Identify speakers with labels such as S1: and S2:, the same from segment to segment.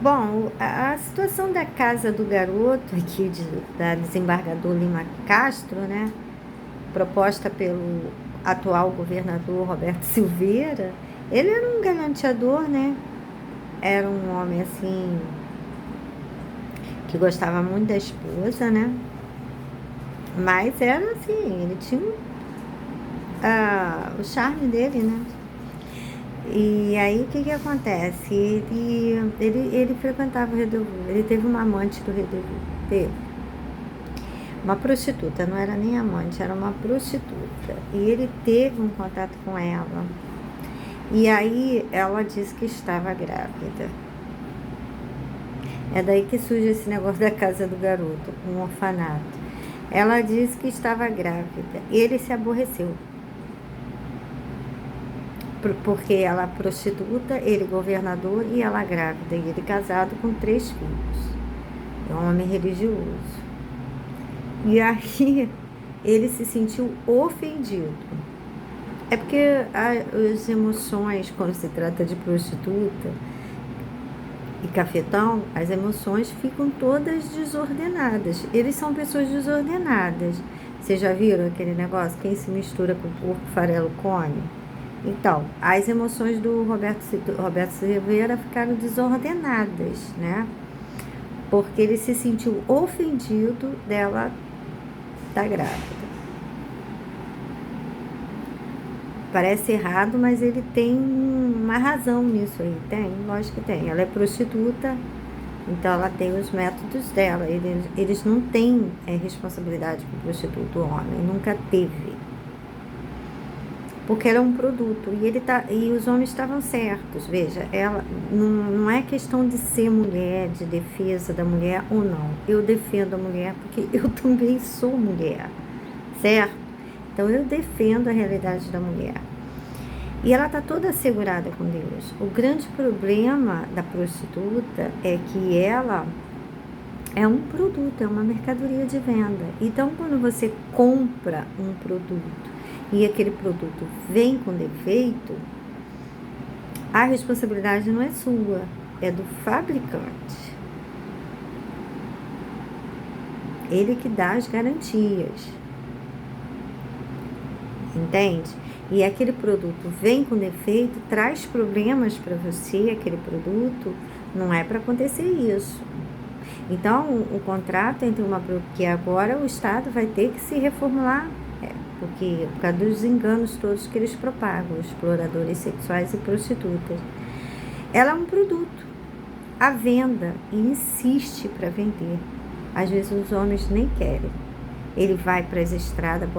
S1: Bom, a situação da casa do garoto aqui, da desembargador Lima Castro, né, proposta pelo atual governador Roberto Silveira, ele era um galanteador, né? Era um homem assim que gostava muito da esposa, né? Mas era assim, ele tinha o charme dele, né? E aí o que que acontece? Ele frequentava o Redouviu, ele teve uma amante do Redouviu, teve. Uma prostituta, não era nem amante, era uma prostituta. E ele teve um contato com ela. E aí ela disse que estava grávida. É daí que surge esse negócio da casa do garoto, um orfanato. Ela disse que estava grávida. Ele se aborreceu. Porque ela prostituta, ele governador e ela grávida. E ele casado com 3 filhos. É um homem religioso. E aí ele se sentiu ofendido. É porque as emoções, quando se trata de prostituta e cafetão, as emoções ficam todas desordenadas. Eles são pessoas desordenadas. Vocês já viram aquele negócio? Quem se mistura com o porco, farelo come? Então, as emoções do Roberto Silveira ficaram desordenadas, né? Porque ele se sentiu ofendido dela estar grávida. Parece errado, mas ele tem uma razão nisso aí. Tem, lógico que tem. Ela é prostituta, então ela tem os métodos dela. Eles não têm responsabilidade com prostituta, o homem, nunca teve. Porque ela é um produto e os homens estavam certos. Veja, ela não é questão de ser mulher, de defesa da mulher ou não. Eu defendo a mulher porque eu também sou mulher, certo? Então eu defendo a realidade da mulher. E ela está toda assegurada com Deus. O grande problema da prostituta é que ela é um produto, é uma mercadoria de venda. Então, quando você compra um produto e aquele produto vem com defeito, a responsabilidade não é sua, é do fabricante. Ele que dá as garantias. Entende? E aquele produto vem com defeito, traz problemas para você, aquele produto, não é para acontecer isso. Então, o contrato entre porque agora o Estado vai ter que se reformular, porque por causa dos enganos todos que eles propagam, exploradores sexuais e prostitutas. Ela é um produto, à venda, e insiste para vender. Às vezes os homens nem querem. Ele vai para as estradas,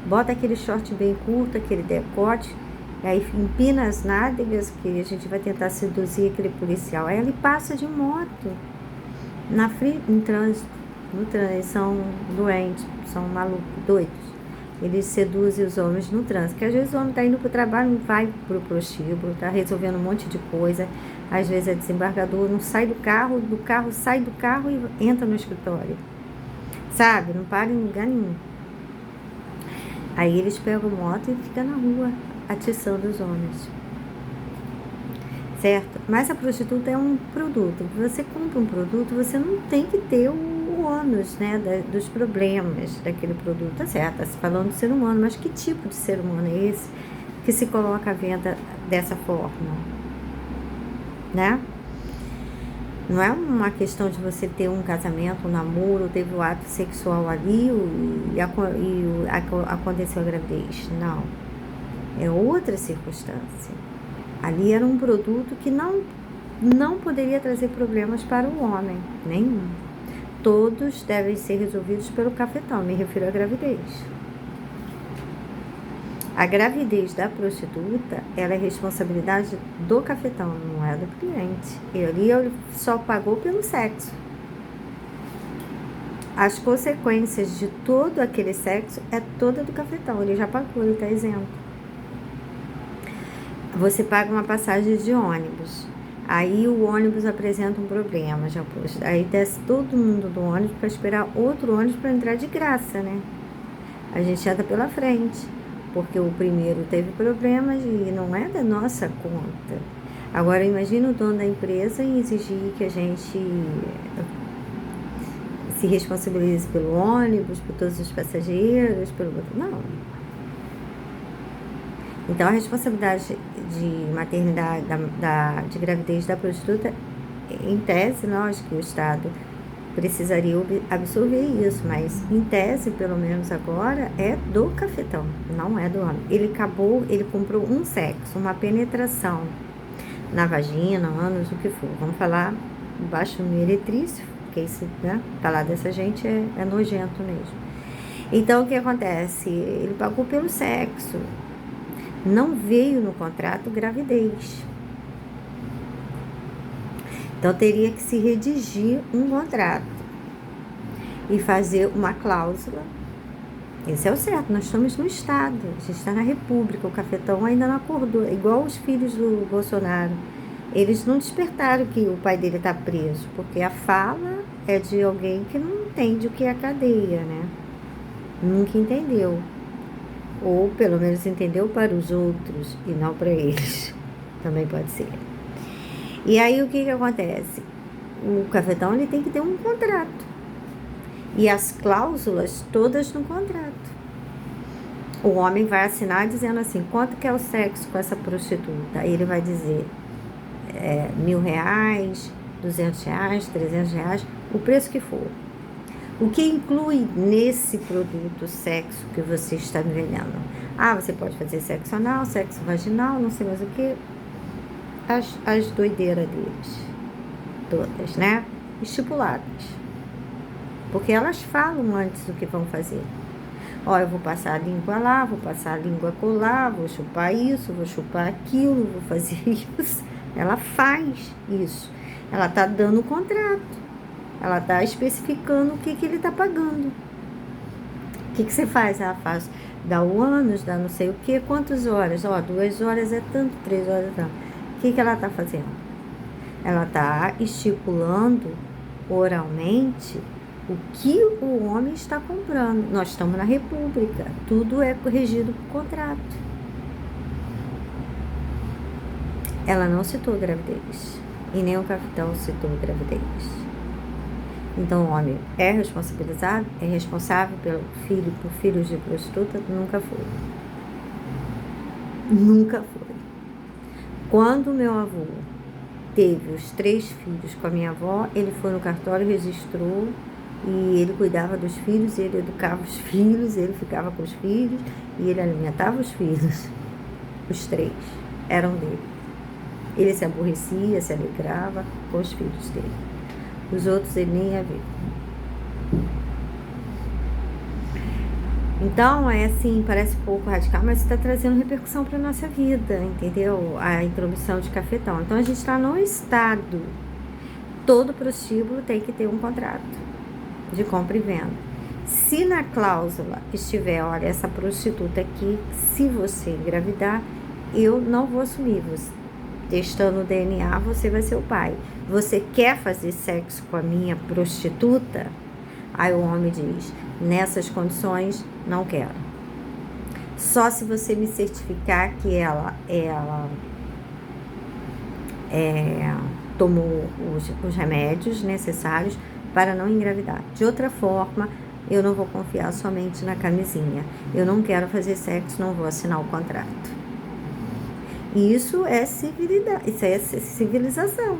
S1: bota aquele short bem curto, aquele decote, aí empina as nádegas, que a gente vai tentar seduzir aquele policial. Aí ele passa de moto, em trânsito, no trânsito. Eles são doentes, são malucos, doidos. Eles seduzem os homens no trânsito, que às vezes o homem está indo para o trabalho, não vai para o prostíbulo, está resolvendo um monte de coisa. Às vezes é desembargador, não sai do carro sai do carro e entra no escritório. Sabe? Não para em lugar nenhum. Aí eles pegam moto e ficam na rua atiçando os homens. Certo? Mas a prostituta é um produto. Você compra um produto, você não tem que ter o ônus, né, dos problemas daquele produto. Tá certo, tá se falando de ser humano, mas que tipo de ser humano é esse que se coloca à venda dessa forma? Né? Não é uma questão de você ter um casamento, um namoro, teve o ato sexual ali e aconteceu a gravidez. Não. É outra circunstância. Ali era um produto que não poderia trazer problemas para o homem, nenhum. Todos devem ser resolvidos pelo cafetão, me refiro à gravidez. A gravidez da prostituta, ela é responsabilidade do cafetão, não é do cliente. Ele só pagou pelo sexo. As consequências de todo aquele sexo é toda do cafetão. Ele já pagou, ele está isento. Você paga uma passagem de ônibus. Aí o ônibus apresenta um problema, aí desce todo mundo do ônibus para esperar outro ônibus para entrar de graça, né? A gente entra pela frente, porque o primeiro teve problemas e não é da nossa conta. Agora, imagina o dono da empresa em exigir que a gente se responsabilize pelo ônibus, por todos os passageiros, pelo... Não. Então, a responsabilidade de maternidade, de gravidez da prostituta, em tese, lógico que o Estado precisaria absorver isso, mas em tese, pelo menos agora, é do cafetão, não é do homem. Ele comprou um sexo, uma penetração na vagina, ânus, o que for. Vamos falar baixo meretrício, porque isso, né, falar dessa gente é nojento mesmo. Então, o que acontece? Ele pagou pelo sexo. Não veio no contrato gravidez. Então, teria que se redigir um contrato e fazer uma cláusula. Esse é o certo, nós estamos no Estado, a gente está na República, o cafetão ainda não acordou, igual os filhos do Bolsonaro. Eles não despertaram que o pai dele está preso, porque a fala é de alguém que não entende o que é a cadeia, né? Nunca entendeu. Ou pelo menos entendeu para os outros e não para eles. Também pode ser. E aí o que acontece? O cafetão ele tem que ter um contrato. E as cláusulas todas no contrato. O homem vai assinar dizendo assim, quanto que é o sexo com essa prostituta? Aí ele vai dizer R$1.000, R$200, R$300, o preço que for. O que inclui nesse produto sexo que você está vendendo? Ah, você pode fazer sexo anal, sexo vaginal, não sei mais o que. As doideiras deles. Todas, né? Estipuladas. Porque elas falam antes do que vão fazer. Ó, eu vou passar a língua lá, vou passar a língua colar, vou chupar isso, vou chupar aquilo, vou fazer isso. Ela faz isso. Ela está dando o contrato. Ela está especificando o que ele está pagando. O que você faz? Ela faz, dá o ânus, dá não sei o que, quantas horas? Ó, 2 horas é tanto, 3 horas é tanto. O que ela está fazendo? Ela está estipulando oralmente o que o homem está comprando. Nós estamos na República, tudo é regido por contrato. Ela não citou gravidez, e nem o capitão citou gravidez. Então o homem é responsabilizado, é responsável pelo filho, por filhos de prostituta? Nunca foi. Nunca foi. Quando meu avô teve os 3 filhos com a minha avó, ele foi no cartório, registrou, e ele cuidava dos filhos, ele educava os filhos, ele ficava com os filhos, e ele alimentava os filhos. Os 3 eram dele. Ele se aborrecia, se alegrava com os filhos dele. Os outros ele nem ia ver. Então, é assim, parece pouco radical, mas está trazendo repercussão para a nossa vida, entendeu? A introdução de cafetão. Então, a gente está no Estado. Todo prostíbulo tem que ter um contrato de compra e venda. Se na cláusula estiver, olha, essa prostituta aqui, se você engravidar, eu não vou assumir. Você, testando o DNA, você vai ser o pai. Você quer fazer sexo com a minha prostituta? Aí o homem diz, nessas condições, não quero. Só se você me certificar que ela tomou os remédios necessários para não engravidar. De outra forma, eu não vou confiar somente na camisinha. Eu não quero fazer sexo, não vou assinar o contrato. Isso é civilidade, isso é civilização.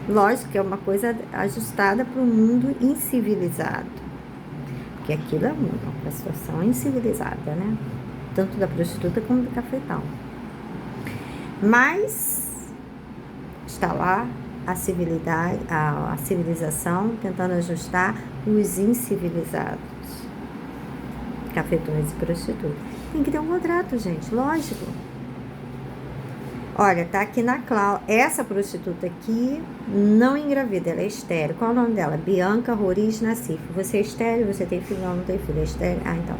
S1: Lógico que é uma coisa ajustada para o mundo incivilizado. Porque aquilo é uma situação incivilizada, né? Tanto da prostituta como do cafetão. Mas está lá a civilidade, a civilização tentando ajustar os incivilizados. Cafetões e prostitutas. Tem que ter um contrato, gente, lógico. Olha, tá aqui na cláusula. Essa prostituta aqui não engravida, ela é estéril. Qual é o nome dela? Bianca Roriz Nassif. Você é estéril? Você tem filho? Não, não tem filho. É estéril? Ah, então.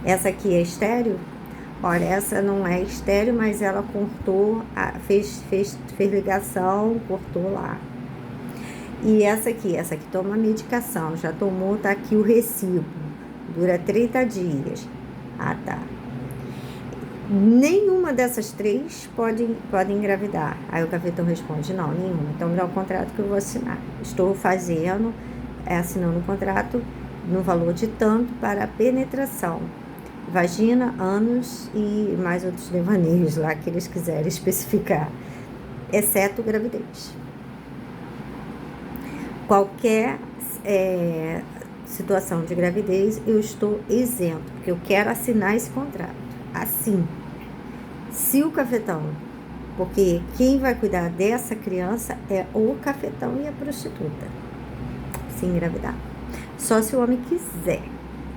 S1: Essa aqui é estéril? Olha, essa não é estéril, mas ela cortou, fez ligação, cortou lá. E essa aqui toma medicação, já tomou, tá aqui o recibo. Dura 30 dias. Ah, tá. Nenhuma dessas três pode engravidar. Aí o cafetão responde, não, nenhuma. Então me dá o contrato que eu vou assinar. Estou assinando um contrato no valor de tanto para a penetração, vagina, ânus e mais outros devaneios lá que eles quiserem especificar, exceto gravidez. Qualquer situação de gravidez, eu estou isento, porque eu quero assinar esse contrato. Assim, se o cafetão, porque quem vai cuidar dessa criança é o cafetão e a prostituta, se engravidar. Só se o homem quiser.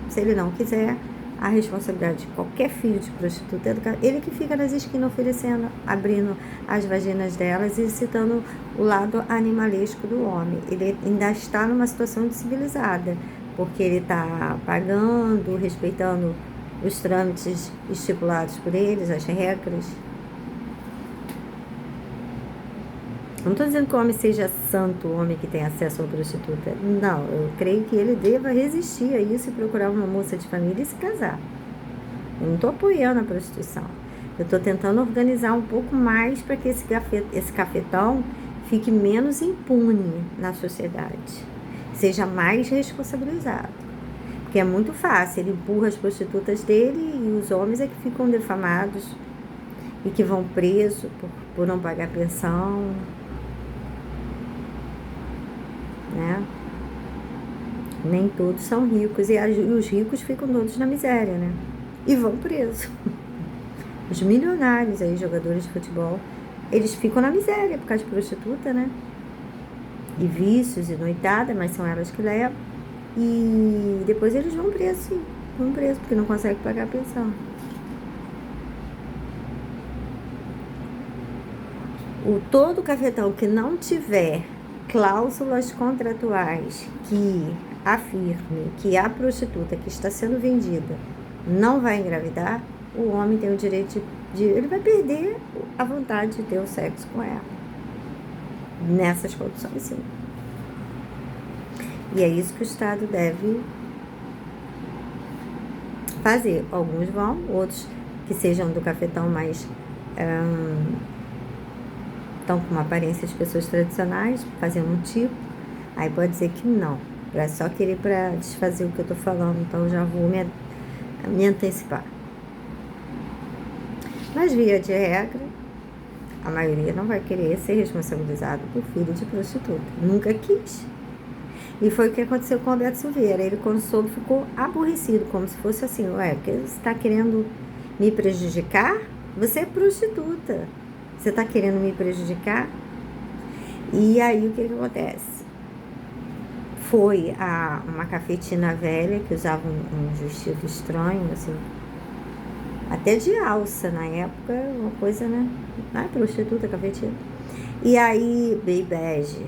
S1: Se ele não quiser, a responsabilidade de qualquer filho de prostituta é do cafetão. Ele que fica nas esquinas oferecendo, abrindo as vaginas delas e citando o lado animalesco do homem. Ele ainda está numa situação civilizada, porque ele está pagando, respeitando os trâmites estipulados por eles, as regras. Não estou dizendo que o homem seja santo, o homem que tem acesso à prostituta. Não, eu creio que ele deva resistir a isso e procurar uma moça de família e se casar. Eu não estou apoiando a prostituição. Eu estou tentando organizar um pouco mais para que esse cafetão fique menos impune na sociedade, seja mais responsabilizado. Porque é muito fácil, ele empurra as prostitutas dele e os homens é que ficam defamados e que vão presos por não pagar pensão, né? Nem todos são ricos e os ricos ficam todos na miséria, né? E vão presos. Os milionários aí, jogadores de futebol, eles ficam na miséria por causa de prostituta, né? E vícios e noitada, mas são elas que levam. E depois eles vão presos, sim. Vão presos porque não conseguem pagar a pensão. Todo cafetão que não tiver cláusulas contratuais que afirme que a prostituta que está sendo vendida não vai engravidar, o homem tem o direito ele vai perder a vontade de ter o sexo com ela. Nessas condições, sim. E é isso que o Estado deve fazer. Alguns vão, outros que sejam do cafetão mais estão com uma aparência de pessoas tradicionais, fazendo um tipo, aí pode dizer que não. É só querer para desfazer o que eu estou falando, então eu já vou me antecipar. Mas, via de regra, a maioria não vai querer ser responsabilizado por filho de prostituta. Nunca quis. E foi o que aconteceu com o Roberto Silveira. Ele, quando soube, ficou aborrecido, como se fosse assim, porque você está querendo me prejudicar? Você é prostituta. Você está querendo me prejudicar? E aí, o que acontece? Foi uma cafetina velha, que usava um vestido estranho, assim, até de alça na época, uma coisa, né? Não é prostituta, cafetina. E aí, bege.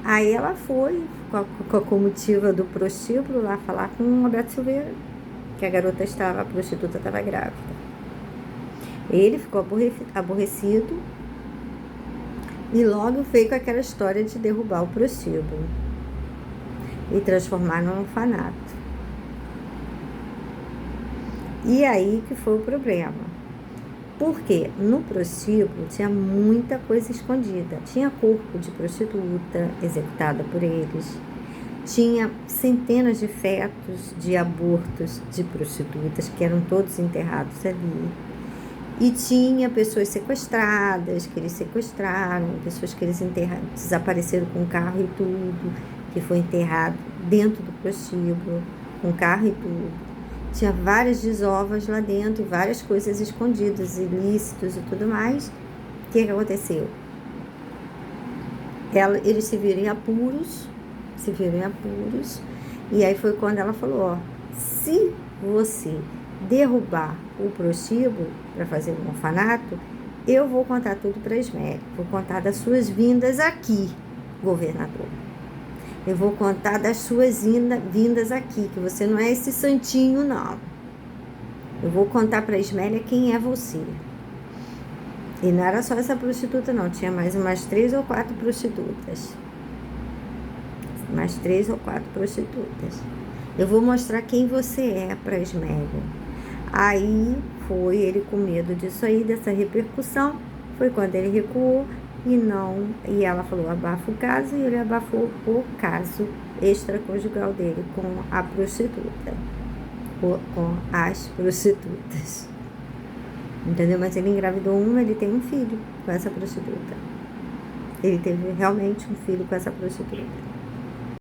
S1: Aí ela foi com a comitiva do prostíbulo lá falar com o Roberto Silveira, que a prostituta estava grávida. Ele ficou aborrecido e logo veio com aquela história de derrubar o prostíbulo e transformar num orfanato. E aí que foi o problema. Porque no prostíbulo tinha muita coisa escondida. Tinha corpo de prostituta executada por eles. Tinha centenas de fetos de abortos de prostitutas que eram todos enterrados ali. E tinha pessoas sequestradas, que eles sequestraram, pessoas que eles desapareceram com carro e tudo, que foi enterrado dentro do prostíbulo, com carro e tudo. Tinha várias desovas lá dentro, várias coisas escondidas, ilícitos e tudo mais. O que aconteceu? Eles se viram em apuros, e aí foi quando ela falou, se você derrubar o prostíbulo para fazer um orfanato, eu vou contar tudo para a Ismélia, vou contar das suas vindas aqui, governador. Eu vou contar das suas vindas aqui, que você não é esse santinho, não. Eu vou contar para a Ismélia quem é você. E não era só essa prostituta, não. Tinha mais umas 3 ou 4 prostitutas. Eu vou mostrar quem você é para a Ismélia. Aí foi ele com medo disso aí, dessa repercussão, foi quando ele recuou e ela falou, abafa o caso, e ele abafou o caso extraconjugal dele com a prostituta, com as prostitutas. Entendeu? Mas ele engravidou ele tem um filho com essa prostituta. Ele teve realmente um filho com essa prostituta.